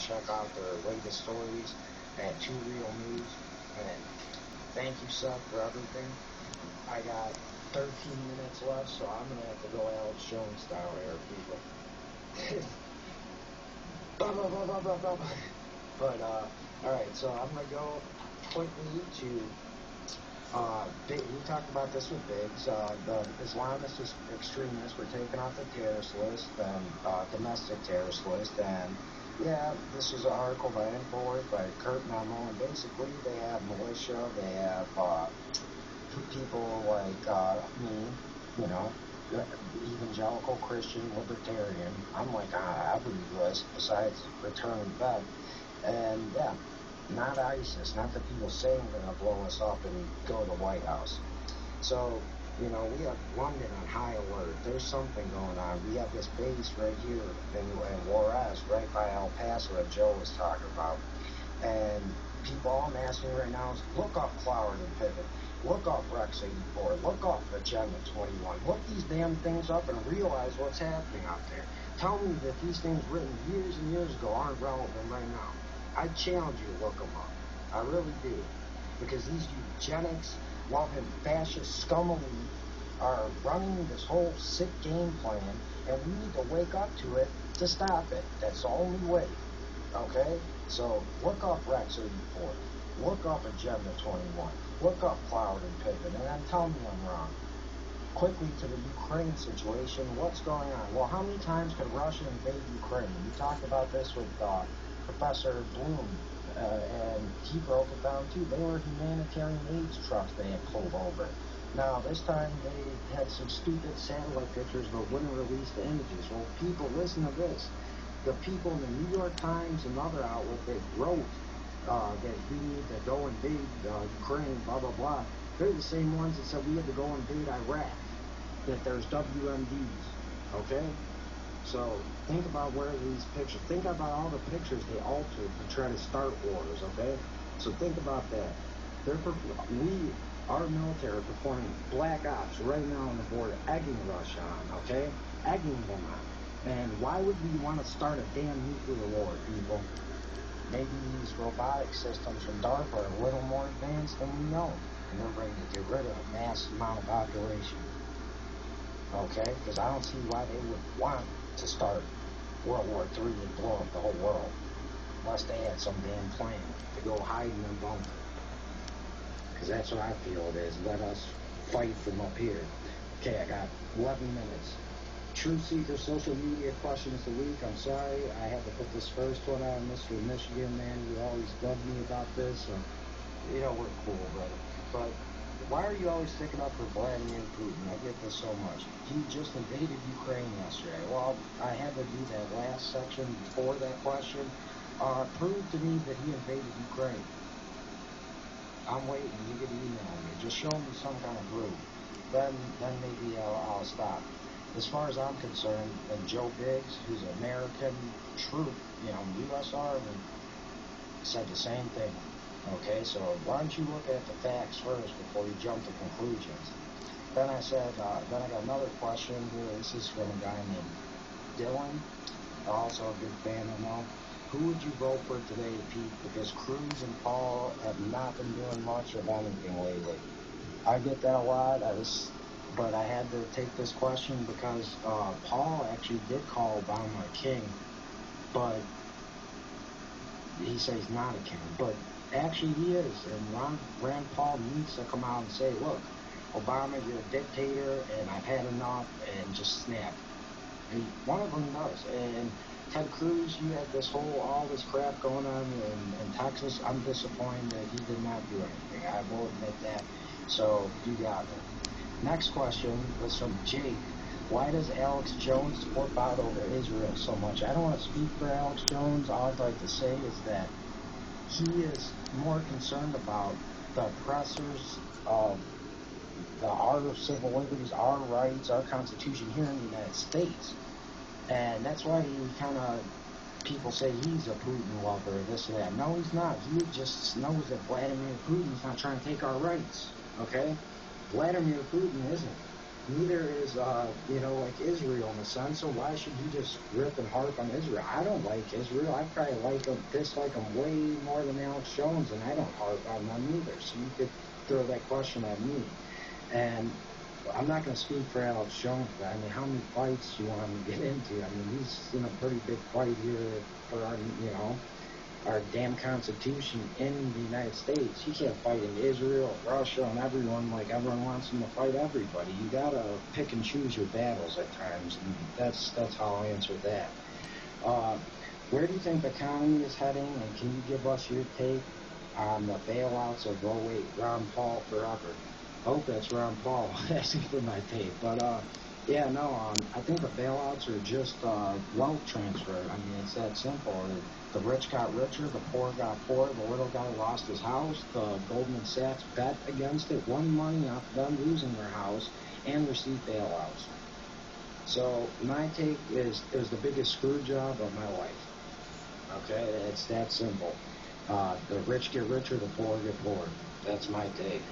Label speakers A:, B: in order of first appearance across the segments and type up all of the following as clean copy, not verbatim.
A: check out their latest stories at 2 Real News. And thank you, Seth, for everything. I got 13 minutes left, so I'm going to have to go Alex Jones style here, people. But, alright, so I'm going to go quickly to, we talked about this with Biggs, the Islamist extremists were taken off the terrorist list, and domestic terrorist list, and yeah, this is an article by InfoWars by Kurt Memo, and basically they have militia, they have people like me, you know, evangelical Christian libertarian. I'm like, I believe this, besides return vet. And yeah, not ISIS, not the people saying they're going to blow us up and go to the White House. So, you know, we have London on high alert. There's something going on. We have this base right here in Juarez, right by El Paso that Joe was talking about. And people, all I'm asking right now is look up Cloward and Pivot. Look up Rex 84. Look up Agenda 21. Look these damn things up and realize what's happening out there. Tell me that these things written years and years ago aren't relevant right now. I challenge you to look them up. I really do. Because these eugenics, loving fascist scum elite are running this whole sick game plan, and we need to wake up to it to stop it. That's the only way. Okay? So look up Rex 84. Look up Agenda 21. Look up Cloward and Pivot, and then tell me I'm wrong. Quickly to the Ukraine situation, what's going on? Well, how many times could Russia invade Ukraine? We talked about this with Professor Bloom, and he broke it down too. They were humanitarian aid trucks they had pulled over. Now, this time they had some stupid satellite pictures but wouldn't release the images. Well, people, listen to this. The people in the New York Times and other outlets that wrote that we need to go invade Ukraine, blah, blah, blah, they're the same ones that said we had to go invade Iraq, that there's WMDs, okay? So think about where these pictures, think about all the pictures they altered to try to start wars, okay? So think about that. Our military are performing black ops right now on the border, egging Russia on, okay? Egging them on. And why would we want to start a damn nuclear war, people? Maybe these robotic systems from DARPA are a little more advanced than we know. And they're ready to get rid of a mass amount of population. Okay? Because I don't see why they would want to start World War III and blow up the whole world. Unless they had some damn plan to go hide in their bunker. Because that's what I feel it is. Let us fight from up here. Okay, I got 11 minutes. Truth Seeker social media questions of the week. I'm sorry, I had to put this first one on. Mr. Michigan, man, you always bug me about this. So, you know, we're cool, brother. But why are you always sticking up for Vladimir Putin? I get this so much. He just invaded Ukraine yesterday. Well, I had to do that last section before that question. Prove to me that he invaded Ukraine. I'm waiting. You can email me. Just show me some kind of proof. Then maybe I'll stop. As far as I'm concerned, and Joe Biggs, who's an American troop, you know, U.S. Army, said the same thing. Okay, so why don't you look at the facts first before you jump to conclusions? Then I said, then I got another question here. This is from a guy named Dylan, also a big fan of mine. Who would you vote for today, Pete? Because Cruz and Paul have not been doing much of anything lately. I get that a lot. But I had to take this question because Paul actually did call Obama a king, but he says he's not a king, but actually he is. And Rand Paul needs to come out and say, look, Obama, you're a dictator, and I've had enough, and just snap. And one of them does. And Ted Cruz, you had all this crap going on in Texas. I'm disappointed that he did not do anything. I will admit that. So you got it. Next question was from Jake. Why does Alex Jones flip out over Israel so much? I don't want to speak for Alex Jones. All I'd like to say is that he is more concerned about the oppressors of our civil liberties, our rights, our Constitution here in the United States. And that's why people say he's a Putin lover, this and that. No, he's not. He just knows that Vladimir Putin's not trying to take our rights. Okay? Vladimir Putin isn't. Neither is, like Israel in a sense, so why should you just rip and harp on Israel? I don't like Israel. I probably dislike them way more than Alex Jones, and I don't harp on them either, so you could throw that question at me. And I'm not going to speak for Alex Jones, but I mean, how many fights do you want him to get into? I mean, he's in a pretty big fight here for our damn Constitution in the United States. He can't fight in Israel, Russia, and everyone. Like, everyone wants him to fight everybody. You gotta pick and choose your battles at times, and that's how I answer that. Where do you think the economy is heading, and can you give us your take on the bailouts of, Ron Paul forever? I hope that's Ron Paul asking for my take, but I think the bailouts are just wealth transfer. I mean, it's that simple. The rich got richer, the poor got poorer, the little guy lost his house, the Goldman Sachs bet against it, won money off them losing their house, and received bailouts. So my take is it was the biggest screw job of my life. Okay, it's that simple. The rich get richer, the poor get poorer. That's my take.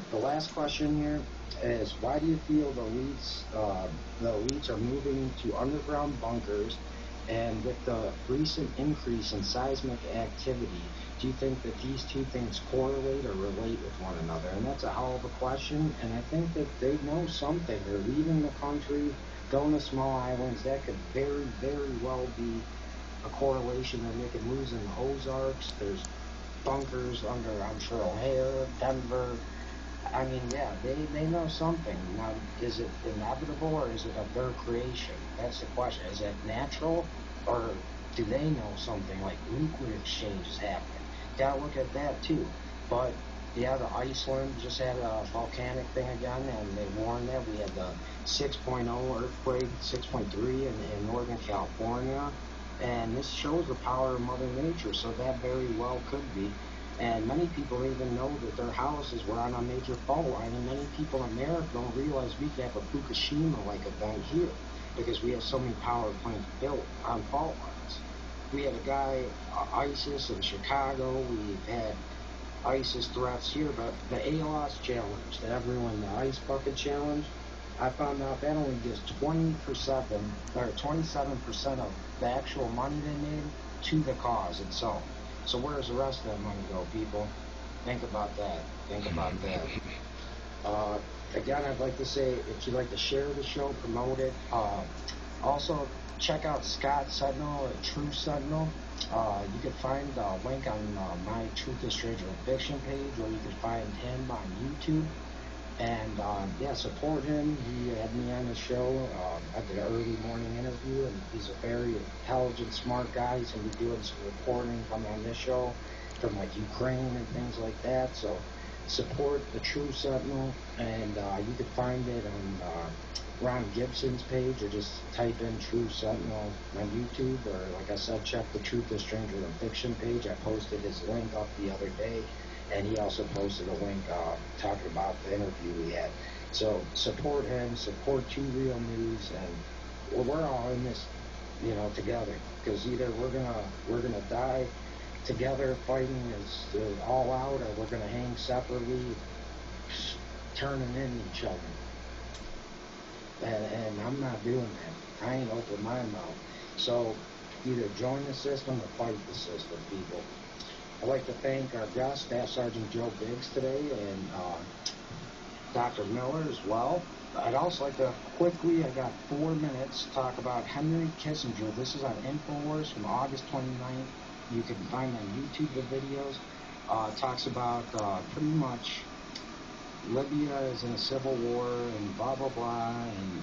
A: The last question here is, why do you feel the elites are moving to underground bunkers, and with the recent increase in seismic activity, do you think that these two things correlate or relate with one another? And that's a hell of a question, and I think that they know something. They're leaving the country, going to small islands. That could very, very well be a correlation. They're making moves in the Ozarks. There's bunkers under, I'm sure, O'Hare, Denver. I mean, yeah, they know something. Now, is it inevitable or is it of their creation? That's the question. Is it natural or do they know something like nuclear exchange is happening? Gotta look at that too. But yeah, the Iceland just had a volcanic thing again, and they warned that we had the 6.0 earthquake, 6.3 in Northern California. And this shows the power of Mother Nature, so that very well could be. And many people even know that their houses were on a major fault line, and many people in America don't realize we could have a Fukushima-like event here because we have so many power plants built on fault lines. We had a guy, ISIS in Chicago. We've had ISIS threats here, but the ALOS challenge, the Ice Bucket Challenge, I found out that only gives 27% of the actual money they made to the cause itself. So where does the rest of that money go, people? Think about that. Think about that. Again, I'd like to say, if you'd like to share the show, promote it. Also, check out Scott Sentinel at True Sentinel. You can find a link on my Truth is Stranger Than Fiction page, or you can find him on YouTube. And support him. He had me on the show. I did an early morning interview, and he's a very intelligent, smart guy. He's going to be doing some reporting from on this show from like Ukraine and things like that. So support the True Sentinel, and you can find it on Ron Gibson's page, or just type in True Sentinel on YouTube, or like I said, check the Truth is Stranger Than Fiction page. I posted his link up the other day. And he also posted a link talking about the interview we had. So support him, support Two Real News, and we're all in this, together. Because either we're gonna die together fighting as all out, or we're gonna hang separately, turning in each other. And I'm not doing that. I ain't open my mouth. So either join the system or fight the system, people. I'd like to thank our guest, Staff Sergeant Joe Biggs today, and Dr. Miller as well. I'd also like to quickly, I got 4 minutes, to talk about Henry Kissinger. This is on InfoWars from August 29th. You can find on YouTube the videos. It talks about pretty much Libya is in a civil war and blah, blah, blah, and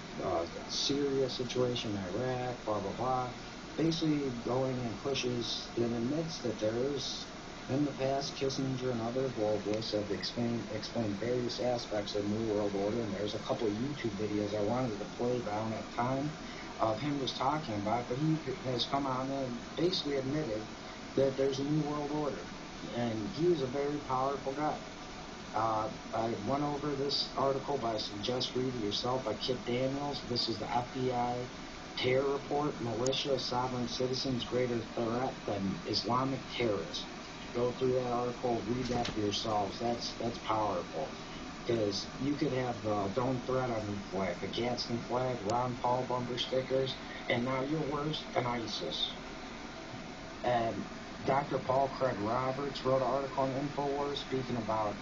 A: Syria situation, Iraq, blah, blah, blah. Basically going and pushes and admits that there is, in the past, Kissinger and other globalists have explained various aspects of the New World Order, and there's a couple of YouTube videos I wanted to play, but I don't have time, of him just talking about it, but he has come on and basically admitted that there's a New World Order, and he was a very powerful guy. I went over this article, but I suggest read it yourself, by Kit Daniels. This is the FBI Terror Report, Militia, Sovereign Citizens Greater Threat Than Islamic Terrorists. Go through that article, read that for yourselves. That's powerful. Because you could have the Don't Threat on your flag, the Gadsden flag, Ron Paul bumper stickers, and now you're worse than ISIS. And Dr. Paul Craig Roberts wrote an article on InfoWars speaking about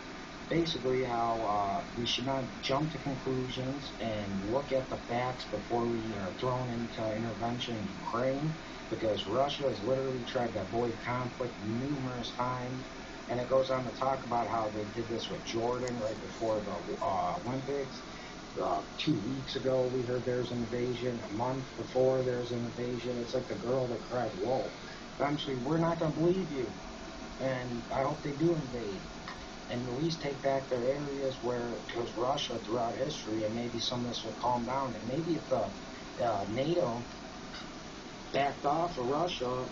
A: basically how we should not jump to conclusions and look at the facts before we are thrown into intervention in Ukraine, because Russia has literally tried to avoid conflict numerous times. And it goes on to talk about how they did this with Jordan right before the Olympics. 2 weeks ago, we heard there's an invasion. A month before, there's an invasion. It's like the girl that cried wolf. Eventually, we're not going to believe you. And I hope they do invade. And at least take back their areas where it was Russia throughout history, and maybe some of this will calm down. And maybe if the NATO backed off of Russia,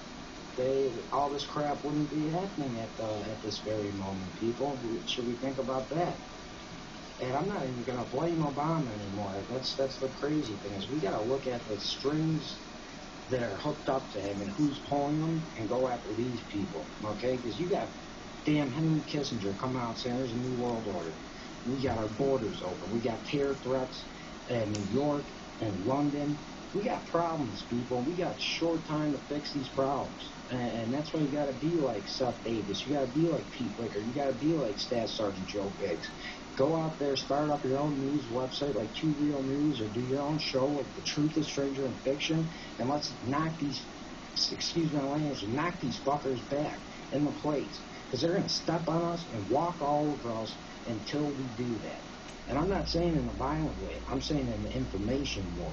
A: all this crap wouldn't be happening at this very moment, people. Should we think about that? And I'm not even going to blame Obama anymore. That's the crazy thing, is we got to look at the strings that are hooked up to him and who's pulling them and go after these people, okay? Because you got damn Henry Kissinger coming out saying there's a new world order. We got our borders open. We got terror threats in New York and London. We got problems, people. We got short time to fix these problems. And that's why you got to be like Seth Davis. You got to be like Pete Wicker. You got to be like Staff Sergeant Joe Biggs. Go out there, start up your own news website like Two Real News, or do your own show like The Truth is Stranger Than Fiction, and let's knock these, excuse my language, knock these fuckers back in the place. Because they're going to step on us and walk all over us until we do that. And I'm not saying in a violent way. I'm saying in the information war.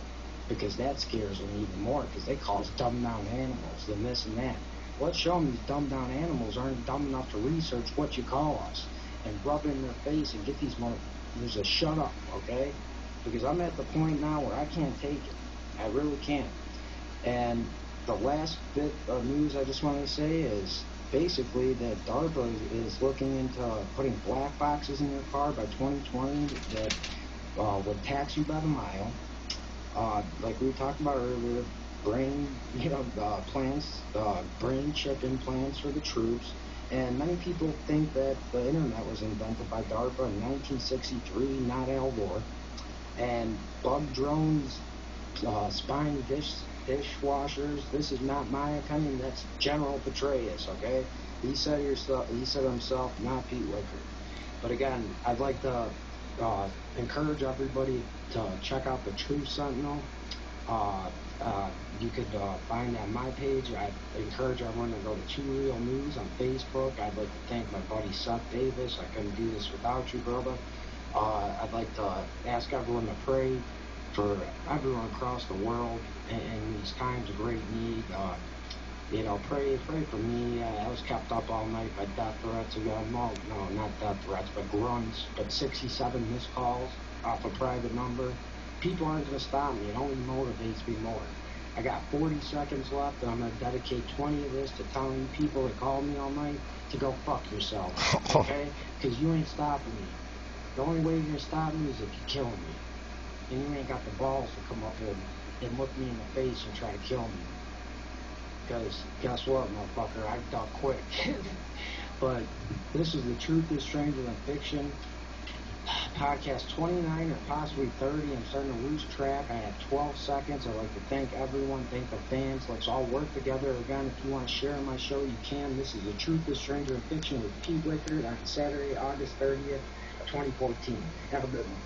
A: Because that scares them even more, because they call us dumbed-down animals and this and that. Let's show them these dumbed-down animals aren't dumb enough to research what you call us and rub it in their face and get these motherfuckers to shut up, okay? Because I'm at the point now where I can't take it. I really can't. And the last bit of news I just want to say is basically that DARPA is looking into putting black boxes in your car by 2020 that would tax you by the mile. Like we talked about earlier, brain, brain chip implants for the troops. And many people think that the internet was invented by DARPA in 1963, not Al Gore. And bug drones, spying dishwashers. This is not my opinion. That's General Petraeus. Okay, he said himself, not Pete Wicker. But again, I'd like to encourage everybody to check out the True Sentinel. You could find on my page. I'd encourage everyone to go to Two Real News on Facebook. I'd like to thank my buddy Seth Davis. I couldn't do this without you, brother. I'd like to ask everyone to pray for everyone across the world in these times of great need. Pray for me. I was kept up all night by death threats again. Well, no, not death threats, but grunts. But 67 missed calls off a private number. People aren't going to stop me. It only motivates me more. I got 40 seconds left, and I'm going to dedicate 20 of this to telling people that called me all night to go fuck yourself, okay? Because you ain't stopping me. The only way you're going to stop me is if you kill me. And you ain't got the balls to come up and look me in the face and try to kill me. Because guess what, motherfucker, I duck quick. But this is The Truth is Stranger Than Fiction. Podcast 29 or possibly 30. I'm starting to lose track. I have 12 seconds. I'd like to thank everyone, thank the fans. Let's all work together. Again, if you want to share my show, you can. This is The Truth is Stranger Than Fiction with Pete Wichert on Saturday, August 30th, 2014. Have a good one.